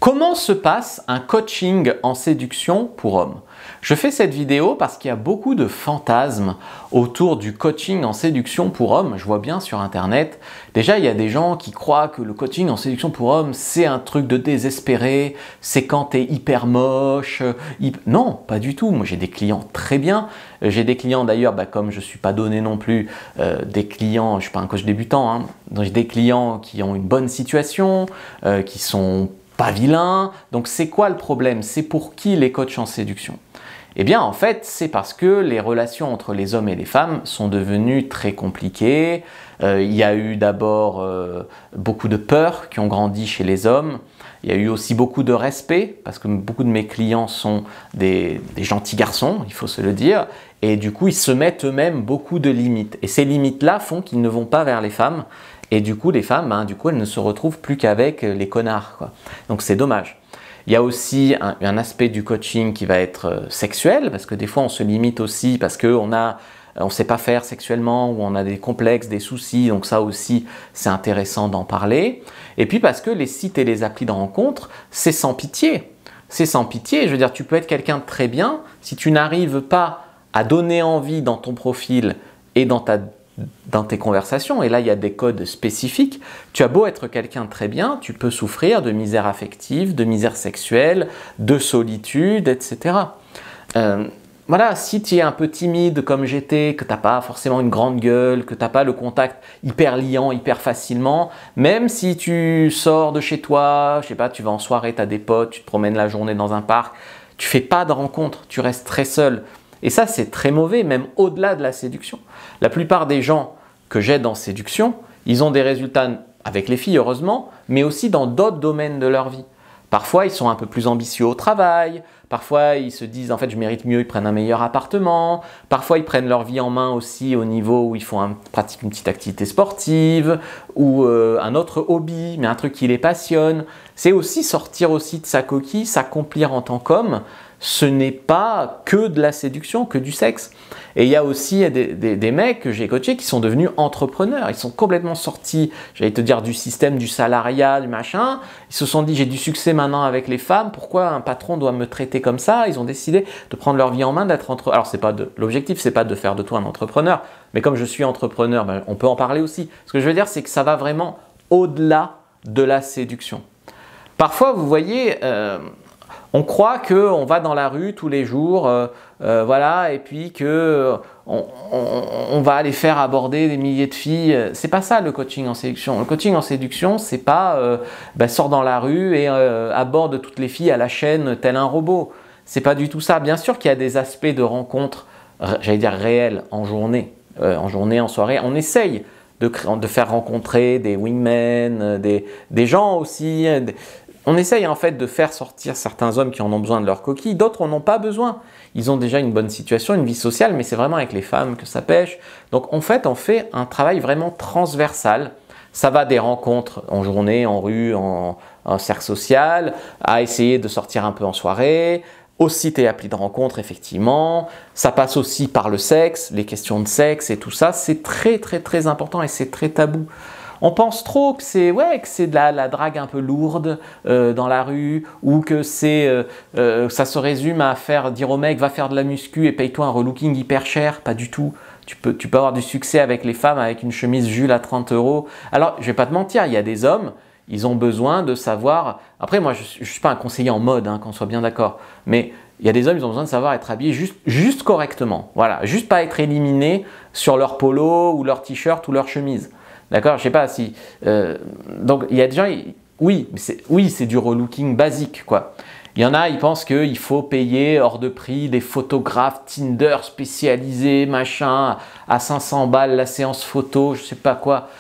Comment se passe un coaching en séduction pour hommes? Je fais cette vidéo parce qu'il y a beaucoup de fantasmes autour du coaching en séduction pour hommes. Je vois bien sur internet, déjà il y a des gens qui croient que le coaching en séduction pour hommes c'est un truc de désespéré, c'est quand tu es hyper moche. Non, pas du tout. Moi j'ai des clients très bien. J'ai des clients d'ailleurs, comme je ne suis pas donné non plus, des clients, je ne suis pas un coach débutant, hein, donc j'ai des clients qui ont une bonne situation, qui sont pas vilain. Donc c'est quoi le problème? C'est pour qui les coachs en séduction? Eh bien en fait c'est parce que les relations entre les hommes et les femmes sont devenues très compliquées. Il y a eu d'abord beaucoup de peurs qui ont grandi chez les hommes. Il y a eu aussi beaucoup de respect parce que beaucoup de mes clients sont des gentils garçons, il faut se le dire. Et du coup ils se mettent eux-mêmes beaucoup de limites. Et ces limites-là font qu'ils ne vont pas vers les femmes. Et du coup, les femmes, elles ne se retrouvent plus qu'avec les connards, quoi. Donc c'est dommage. Il y a aussi un aspect du coaching qui va être sexuel, parce que des fois on se limite aussi parce qu'on ne sait pas faire sexuellement, ou on a des complexes, des soucis, donc ça aussi c'est intéressant d'en parler. Et puis parce que les sites et les applis de rencontre, c'est sans pitié. C'est sans pitié, je veux dire, tu peux être quelqu'un de très bien, si tu n'arrives pas à donner envie dans ton profil et dans tes conversations, et là il y a des codes spécifiques, tu as beau être quelqu'un de très bien, tu peux souffrir de misère affective, de misère sexuelle, de solitude, etc. Voilà, si tu es un peu timide comme j'étais, que tu n'as pas forcément une grande gueule, que tu n'as pas le contact hyper liant, hyper facilement, même si tu sors de chez toi, je sais pas, tu vas en soirée, tu as des potes, tu te promènes la journée dans un parc, tu fais pas de rencontres, tu restes très seul. Et ça, c'est très mauvais, même au-delà de la séduction. La plupart des gens que j'aide en séduction, ils ont des résultats avec les filles, heureusement, mais aussi dans d'autres domaines de leur vie. Parfois, ils sont un peu plus ambitieux au travail. Parfois, ils se disent, en fait, je mérite mieux, ils prennent un meilleur appartement. Parfois, ils prennent leur vie en main aussi au niveau où ils pratiquent une petite activité sportive ou un autre hobby, mais un truc qui les passionne. C'est aussi sortir aussi de sa coquille, s'accomplir en tant qu'homme. Ce n'est pas que de la séduction, que du sexe. Et il y a aussi des mecs que j'ai coachés qui sont devenus entrepreneurs. Ils sont complètement sortis, j'allais te dire, du système du salariat, du machin. Ils se sont dit, j'ai du succès maintenant avec les femmes, pourquoi un patron doit me traiter comme ça? Ils ont décidé de prendre leur vie en main, d'être entrepreneur. Alors, l'objectif, c'est pas de faire de toi un entrepreneur, mais comme je suis entrepreneur, on peut en parler aussi. Ce que je veux dire, c'est que ça va vraiment au-delà de la séduction. Parfois, vous voyez, on croit qu'on va dans la rue tous les jours, voilà, et puis qu'on va aller faire aborder des milliers de filles. C'est pas ça le coaching en séduction. Le coaching en séduction, c'est pas sors dans la rue et aborde toutes les filles à la chaîne tel un robot. C'est pas du tout ça. Bien sûr qu'il y a des aspects de rencontre, j'allais dire réels, en journée, en soirée. On essaye de faire rencontrer des wingmen, des gens aussi. On essaye en fait de faire sortir certains hommes qui en ont besoin de leur coquille, d'autres en ont pas besoin. Ils ont déjà une bonne situation, une vie sociale, mais c'est vraiment avec les femmes que ça pêche. Donc en fait, on fait un travail vraiment transversal. Ça va des rencontres en journée, en rue, en cercle social, à essayer de sortir un peu en soirée, aux sites et applis de rencontre, effectivement. Ça passe aussi par le sexe, les questions de sexe et tout ça. C'est très très très important et c'est très tabou. On pense trop que c'est de la drague un peu lourde dans la rue, ou que ça se résume à dire au mec va faire de la muscu et paye-toi un relooking hyper cher. Pas du tout. Tu peux avoir du succès avec les femmes avec une chemise Jules à 30 €. Alors je vais pas te mentir, il y a des hommes, ils ont besoin de savoir. Après moi je suis pas un conseiller en mode, qu'on soit bien d'accord, mais il y a des hommes, ils ont besoin de savoir être habillés juste correctement. Voilà, juste pas être éliminés sur leur polo ou leur t-shirt ou leur chemise. D'accord, je sais pas si. Donc il y a des gens, oui, c'est du relooking basique, quoi. Il y en a, ils pensent qu'il faut payer hors de prix des photographes Tinder spécialisés, machin, à 500 balles la séance photo, je sais pas quoi.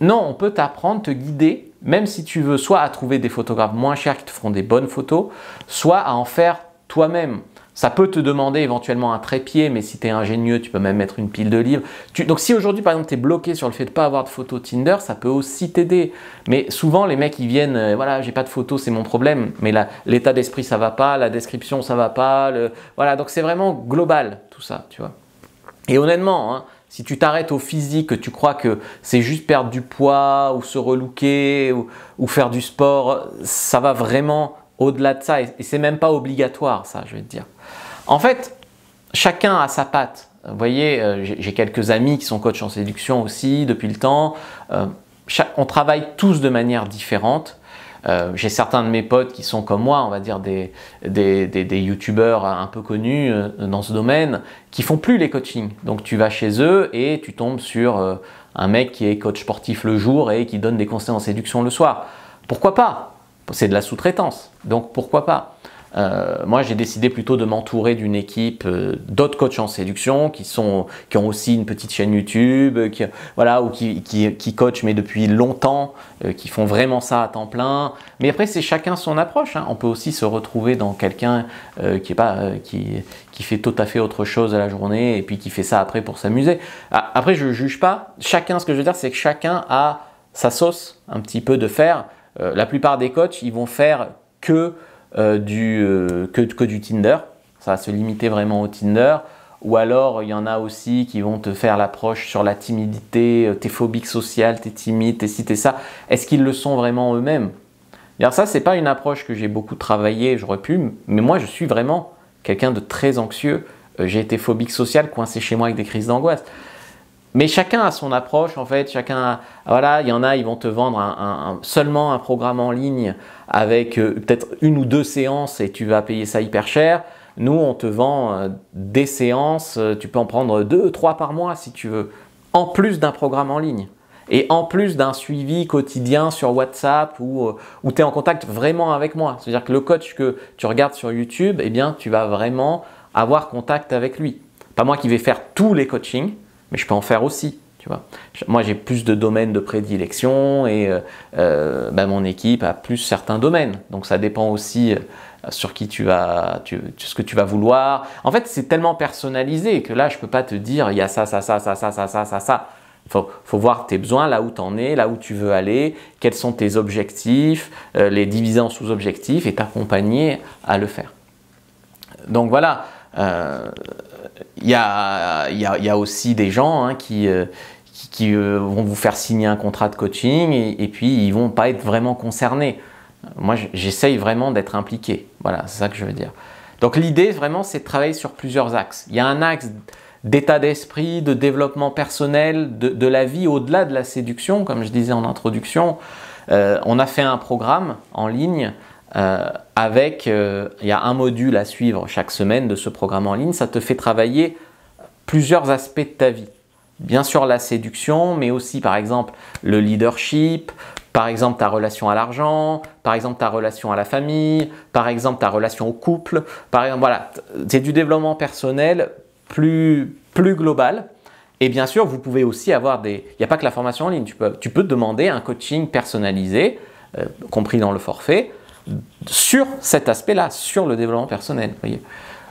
Non, on peut t'apprendre, te guider, même si tu veux, soit à trouver des photographes moins chers qui te feront des bonnes photos, soit à en faire toi-même. Ça peut te demander éventuellement un trépied, mais si tu es ingénieux, tu peux même mettre une pile de livres. Donc si aujourd'hui, par exemple, tu es bloqué sur le fait de ne pas avoir de photo Tinder, ça peut aussi t'aider. Mais souvent, les mecs, ils viennent, voilà, j'ai pas de photo, c'est mon problème. Mais l'état d'esprit, ça va pas, la description, ça va pas. Voilà, donc c'est vraiment global, tout ça, tu vois. Et honnêtement, Si tu t'arrêtes au physique, que tu crois que c'est juste perdre du poids ou se relooker ou faire du sport, ça va vraiment au-delà de ça et c'est même pas obligatoire ça, je vais te dire. En fait, chacun a sa patte. Vous voyez, j'ai quelques amis qui sont coachs en séduction aussi depuis le temps. On travaille tous de manière différente. J'ai certains de mes potes qui sont comme moi, on va dire des youtubeurs un peu connus dans ce domaine, qui font plus les coachings. Donc tu vas chez eux et tu tombes sur un mec qui est coach sportif le jour et qui donne des conseils en séduction le soir. Pourquoi pas? C'est de la sous-traitance, donc pourquoi pas? Moi j'ai décidé plutôt de m'entourer d'une équipe d'autres coachs en séduction qui ont aussi une petite chaîne YouTube, voilà, ou qui coachent mais depuis longtemps, qui font vraiment ça à temps plein. Mais après c'est chacun son approche, hein. On peut aussi se retrouver dans quelqu'un qui fait tout à fait autre chose à la journée et puis qui fait ça après pour s'amuser. Après je ne juge pas, chacun, ce que je veux dire c'est que chacun a sa sauce un petit peu de faire. La plupart des coachs ils vont faire que du Tinder, ça va se limiter vraiment au Tinder, ou alors il y en a aussi qui vont te faire l'approche sur la timidité, t'es phobique social, t'es timide, t'es ci, t'es ça. Est-ce qu'ils le sont vraiment eux-mêmes? Alors ça, c'est pas une approche que j'ai beaucoup travaillé, j'aurais pu, mais moi je suis vraiment quelqu'un de très anxieux. J'ai été phobique social, coincé chez moi avec des crises d'angoisse. Mais chacun a son approche en fait, voilà, il y en a, ils vont te vendre seulement un programme en ligne avec peut-être 1 ou 2 séances et tu vas payer ça hyper cher. Nous, on te vend des séances, tu peux en prendre 2, 3 par mois si tu veux, en plus d'un programme en ligne. Et en plus d'un suivi quotidien sur WhatsApp où tu es en contact vraiment avec moi. C'est-à-dire que le coach que tu regardes sur YouTube, eh bien, tu vas vraiment avoir contact avec lui. Pas moi qui vais faire tous les coachings, mais je peux en faire aussi, tu vois. Moi, j'ai plus de domaines de prédilection et mon équipe a plus certains domaines. Donc, ça dépend aussi sur qui ce que tu vas vouloir. En fait, c'est tellement personnalisé que là, je ne peux pas te dire il y a ça, ça, ça, ça, ça, ça, ça, ça, ça. Faut voir tes besoins, là où tu en es, là où tu veux aller, quels sont tes objectifs, les diviser en sous-objectifs et t'accompagner à le faire. Donc voilà. Il y a aussi des gens hein, qui vont vous faire signer un contrat de coaching et puis ils ne vont pas être vraiment concernés. Moi, j'essaye vraiment d'être impliqué. Voilà, c'est ça que je veux dire. Donc l'idée vraiment, c'est de travailler sur plusieurs axes. Il y a un axe d'état d'esprit, de développement personnel, de la vie au-delà de la séduction, comme je disais en introduction. On a fait un programme en ligne il y a un module à suivre chaque semaine de ce programme en ligne. Ça te fait travailler plusieurs aspects de ta vie. Bien sûr la séduction, mais aussi par exemple le leadership, par exemple ta relation à l'argent, par exemple ta relation à la famille, par exemple ta relation au couple. Par exemple, voilà, c'est du développement personnel plus global. Et bien sûr, vous pouvez aussi avoir il n'y a pas que la formation en ligne, tu peux demander un coaching personnalisé, compris dans le forfait, sur cet aspect-là, sur le développement personnel. Voyez.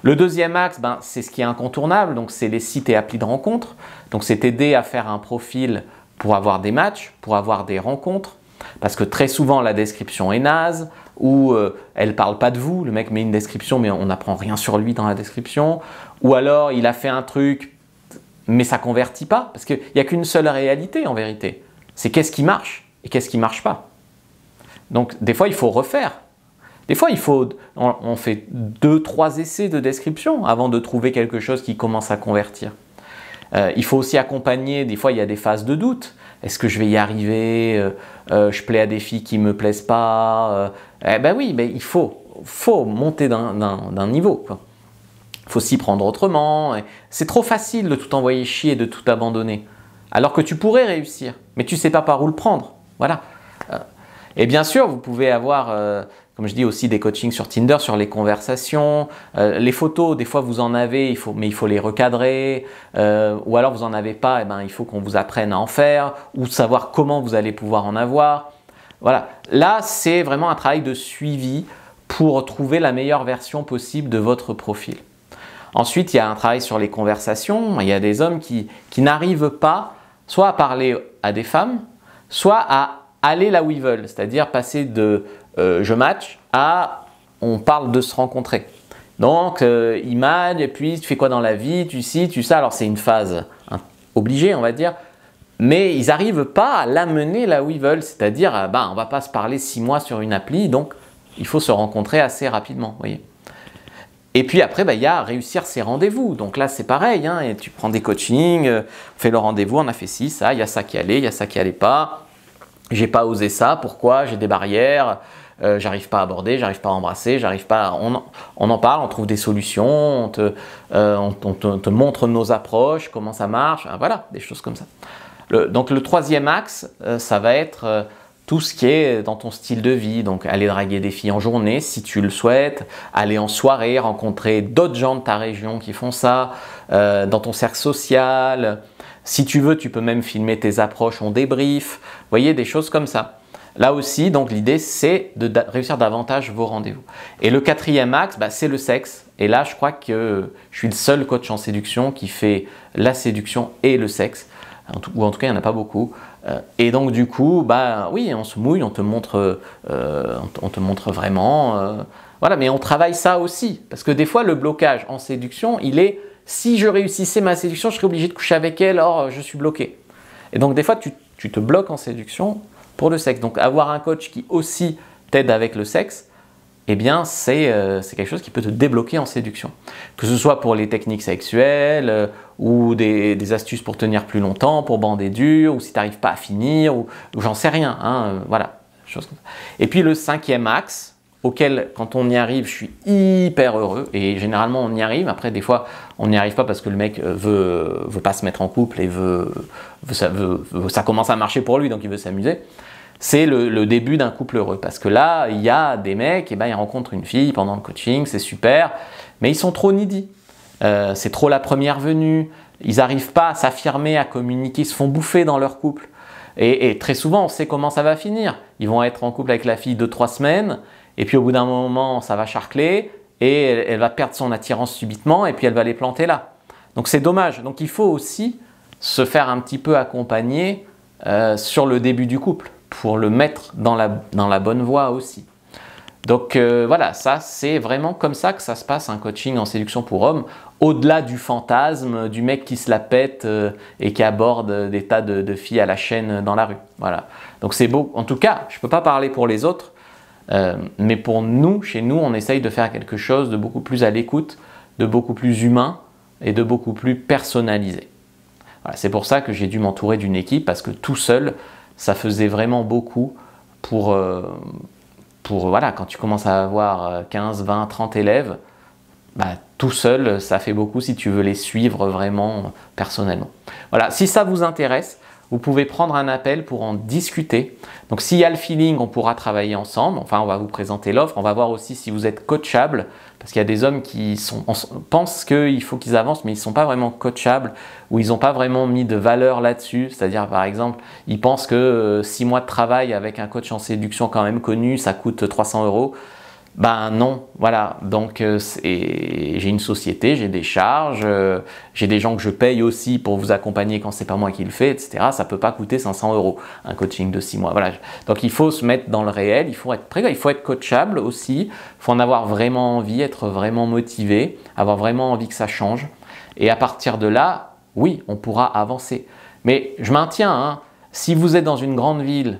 Le deuxième axe, c'est ce qui est incontournable, donc c'est les sites et applis de rencontres. Donc c'est t'aider à faire un profil pour avoir des matchs, pour avoir des rencontres, parce que très souvent la description est naze, ou elle ne parle pas de vous, le mec met une description mais on n'apprend rien sur lui dans la description, ou alors il a fait un truc mais ça ne convertit pas, parce qu'il n'y a qu'une seule réalité en vérité, c'est qu'est-ce qui marche et qu'est-ce qui ne marche pas. Donc des fois il faut refaire. Des fois, on fait 2-3 essais de description avant de trouver quelque chose qui commence à convertir. Il faut aussi accompagner, des fois il y a des phases de doute. Est-ce que je vais y arriver? Je plais à des filles qui ne me plaisent pas? Oui, il faut monter d'un niveau. Il faut s'y prendre autrement. C'est trop facile de tout envoyer chier et de tout abandonner. Alors que tu pourrais réussir, mais tu ne sais pas par où le prendre. Voilà. Et bien sûr, vous pouvez avoir... comme je dis aussi des coachings sur Tinder, sur les conversations, les photos, des fois vous en avez, mais il faut les recadrer, ou alors vous n'en avez pas, il faut qu'on vous apprenne à en faire, ou savoir comment vous allez pouvoir en avoir. Voilà, là c'est vraiment un travail de suivi pour trouver la meilleure version possible de votre profil. Ensuite, il y a un travail sur les conversations, il y a des hommes qui n'arrivent pas soit à parler à des femmes, soit à aller là où ils veulent, c'est-à-dire passer de je match à on parle de se rencontrer. Donc il match et puis tu fais quoi dans la vie, tu ci, tu ça. Alors c'est une phase obligés, on va dire, mais ils n'arrivent pas à l'amener là où ils veulent, c'est-à-dire, on ne va pas se parler 6 mois sur une appli, donc il faut se rencontrer assez rapidement, vous voyez. Et puis après, il y a réussir ses rendez-vous. Donc là, c'est pareil, hein, et tu prends des coachings, on fait le rendez-vous, on a fait ci, ça, il y a ça qui allait, il y a ça qui allait pas. J'ai pas osé ça, pourquoi? J'ai des barrières, j'arrive pas à aborder, j'arrive pas à embrasser, j'arrive pas à... On en parle, on trouve des solutions, on te montre nos approches, comment ça marche, voilà, des choses comme ça. Donc le troisième axe, ça va être tout ce qui est dans ton style de vie, donc aller draguer des filles en journée si tu le souhaites, aller en soirée, rencontrer d'autres gens de ta région qui font ça, dans ton cercle social. Si tu veux, tu peux même filmer tes approches en débrief, vous voyez, des choses comme ça. Là aussi, donc l'idée, c'est de réussir davantage vos rendez-vous. Et le quatrième axe, c'est le sexe. Et là, je crois que je suis le seul coach en séduction qui fait la séduction et le sexe. Ou en tout cas, il n'y en a pas beaucoup. Et donc, du coup, oui, on se mouille, on te montre vraiment. Voilà, mais on travaille ça aussi. Parce que des fois, le blocage en séduction, il est si je réussissais ma séduction, je serais obligé de coucher avec elle, or je suis bloqué. Et donc, des fois, tu te bloques en séduction pour le sexe. Donc, avoir un coach qui aussi t'aide avec le sexe, eh bien, c'est quelque chose qui peut te débloquer en séduction. Que ce soit pour les techniques sexuelles ou des astuces pour tenir plus longtemps, pour bander dur, ou si tu n'arrives pas à finir, ou j'en sais rien. Hein, voilà, choses comme ça. Et puis le cinquième axe, auquel, quand on y arrive, je suis hyper heureux. Et généralement, on y arrive. Après, des fois, on n'y arrive pas parce que le mec veut pas se mettre en couple et ça commence à marcher pour lui, donc il veut s'amuser. C'est le début d'un couple heureux. Parce que là, il y a des mecs, ils rencontrent une fille pendant le coaching, c'est super, mais ils sont trop needy. C'est trop la première venue. Ils n'arrivent pas à s'affirmer, à communiquer, ils se font bouffer dans leur couple. Et très souvent, on sait comment ça va finir. Ils vont être en couple avec la fille 2-3 semaines, et puis au bout d'un moment, ça va charcler, et elle va perdre son attirance subitement, et puis elle va les planter là. Donc c'est dommage. Donc il faut aussi se faire un petit peu accompagner sur le début du couple, pour le mettre dans la bonne voie aussi. Donc voilà, ça c'est vraiment comme ça que ça se passe un coaching en séduction pour hommes, au-delà du fantasme du mec qui se la pète et qui aborde des tas de filles à la chaîne dans la rue. Voilà. Donc c'est beau. En tout cas, je ne peux pas parler pour les autres, mais pour nous, chez nous, on essaye de faire quelque chose de beaucoup plus à l'écoute, de beaucoup plus humain et de beaucoup plus personnalisé. Voilà, c'est pour ça que j'ai dû m'entourer d'une équipe, parce que tout seul, ça faisait vraiment beaucoup pour voilà, quand tu commences à avoir 15, 20, 30 élèves, tout seul, ça fait beaucoup si tu veux les suivre vraiment personnellement. Voilà, si ça vous intéresse, vous pouvez prendre un appel pour en discuter. Donc s'il y a le feeling, on pourra travailler ensemble. Enfin, on va vous présenter l'offre. On va voir aussi si vous êtes coachable. Parce qu'il y a des hommes qui pensent qu'il faut qu'ils avancent, mais ils ne sont pas vraiment coachables, ou ils n'ont pas vraiment mis de valeur là-dessus. C'est-à-dire, par exemple, ils pensent que 6 mois de travail avec un coach en séduction quand même connu, ça coûte 300 €. Ben non, voilà. Donc j'ai une société, j'ai des charges, j'ai des gens que je paye aussi pour vous accompagner quand c'est pas moi qui le fais, etc. Ça peut pas coûter 500 € un coaching de 6 mois. Voilà. Donc il faut se mettre dans le réel, il faut être prêt, il faut être coachable aussi, il faut en avoir vraiment envie, être vraiment motivé, avoir vraiment envie que ça change. Et à partir de là, oui, on pourra avancer. Mais je maintiens, hein, si vous êtes dans une grande ville,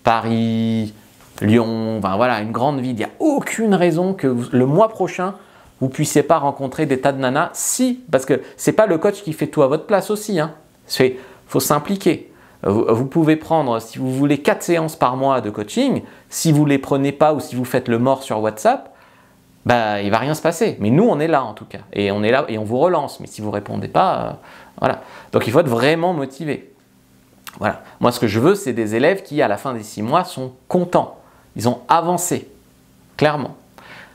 Paris, Lyon, enfin voilà, une grande ville, il n'y a aucune raison que le mois prochain, vous ne puissiez pas rencontrer des tas de nanas. Si, parce que ce n'est pas le coach qui fait tout à votre place aussi. Hein. Faut s'impliquer. Vous pouvez prendre, si vous voulez, 4 séances par mois de coaching. Si vous ne les prenez pas ou si vous faites le mort sur WhatsApp, il ne va rien se passer. Mais nous, on est là en tout cas. Et on est là et on vous relance. Mais si vous ne répondez pas, voilà. Donc il faut être vraiment motivé. Voilà. Moi, ce que je veux, c'est des élèves qui, à la fin des 6 mois, sont contents. Ils ont avancé, clairement.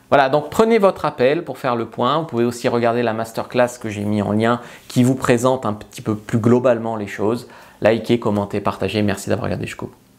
Voilà, donc prenez votre appel pour faire le point. Vous pouvez aussi regarder la masterclass que j'ai mis en lien qui vous présente un petit peu plus globalement les choses. Likez, commentez, partagez. Merci d'avoir regardé jusqu'au bout.